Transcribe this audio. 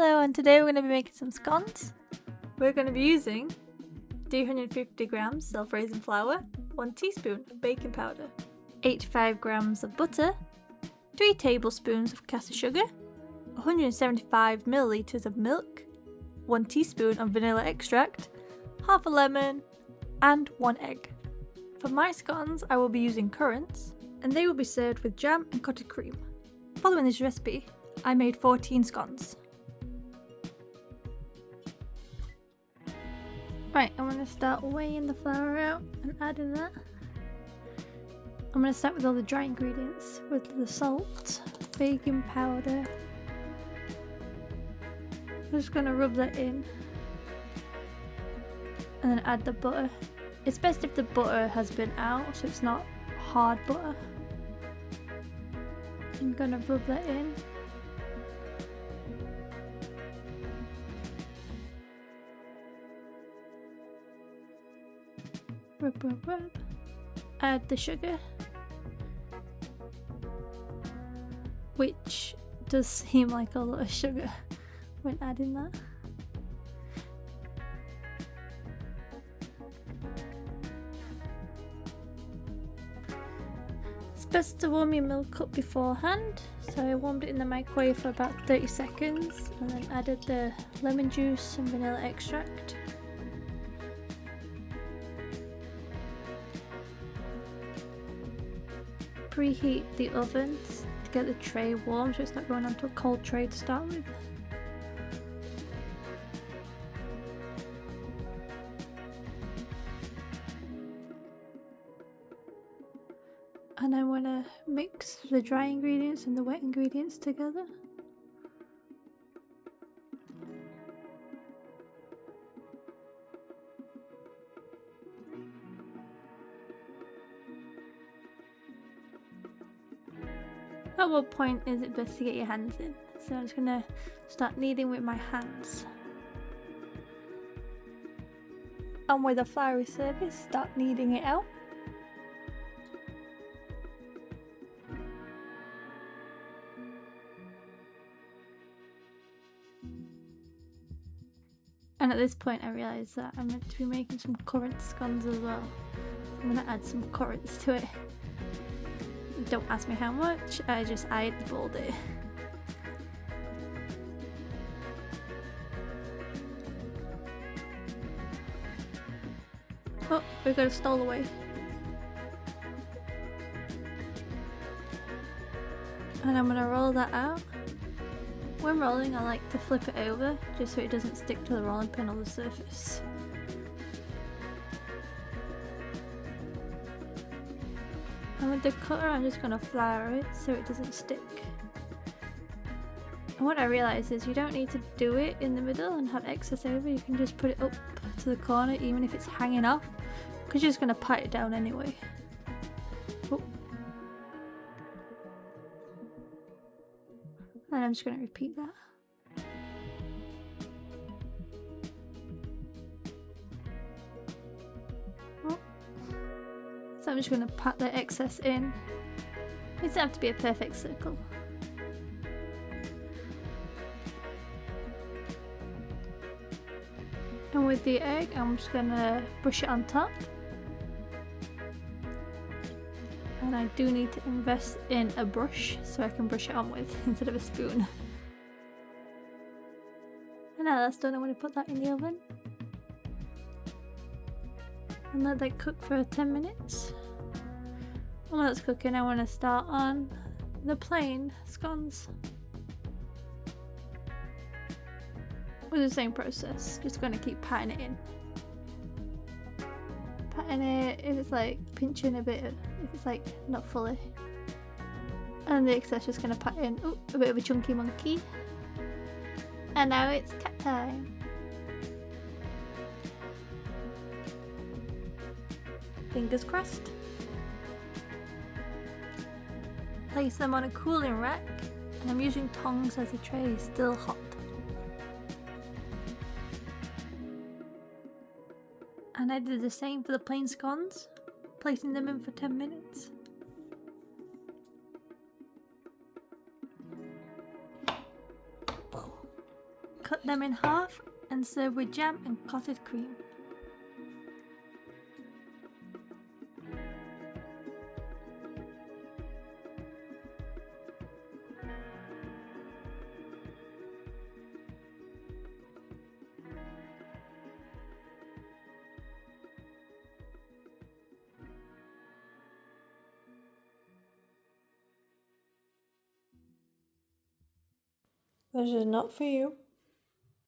Hello, and today we're going to be making some scones. We're going to be using 350 grams self-raising flour, 1 teaspoon of baking powder, 85 grams of butter, 3 tablespoons of caster sugar, 175 milliliters of milk, 1 teaspoon of vanilla extract, half a lemon, and 1 egg. For my scones, I will be using currants, and they will be served with jam and cottage cream. Following this recipe, I made 14 scones. Right, I'm going to start weighing the flour out and adding that. I'm going to start with all the dry ingredients, with the salt, baking powder. I'm just going to rub that in and then add the butter. It's best if the butter has been out, so it's not hard butter. I'm going to rub that in. Rub, rub, rub. Add the sugar, which does seem like a lot of sugar when adding that. It's best to warm your milk up beforehand, so I warmed it in the microwave for about 30 seconds and then added the lemon juice and vanilla extract. Preheat the oven to get the tray warm so it's not going onto a cold tray to start with. And I want to mix the dry ingredients and the wet ingredients together. At what point is it best to get your hands in? So I'm just going to start kneading with my hands. And with a floury surface, start kneading it out. And at this point I realised that I'm meant to be making some currant scones as well. I'm going to add some currants to it. Don't ask me how much, I eyeballed it. Oh, we've got a stall away. And I'm gonna roll that out. When rolling, I like to flip it over just so it doesn't stick to the rolling pin on the surface. And with the cutter, I'm just going to flour it so it doesn't stick. And what I realised is you don't need to do it in the middle and have excess over. You can just put it up to the corner even if it's hanging off, because you're just going to pat it down anyway. Oh. And I'm just going to repeat that. So I'm just going to pat the excess in. It doesn't have to be a perfect circle. And with the egg, I'm just going to brush it on top. And I do need to invest in a brush so I can brush it on with instead of a spoon. And now that's done, I'm going to put that in the oven. And let that cook for 10 minutes. While that's cooking, I want to start on the plain scones. With the same process, just going to keep patting it in. Patting it if it's like pinching a bit, if it's like not fully. And the excess just going to pat in. Oh, a bit of a chunky monkey. And now it's cut time. Fingers crossed. Place them on a cooling rack, and I'm using tongs as the tray is still hot. And I did the same for the plain scones, placing them in for 10 minutes. cut them in half and serve with jam and clotted cream. This is not for you.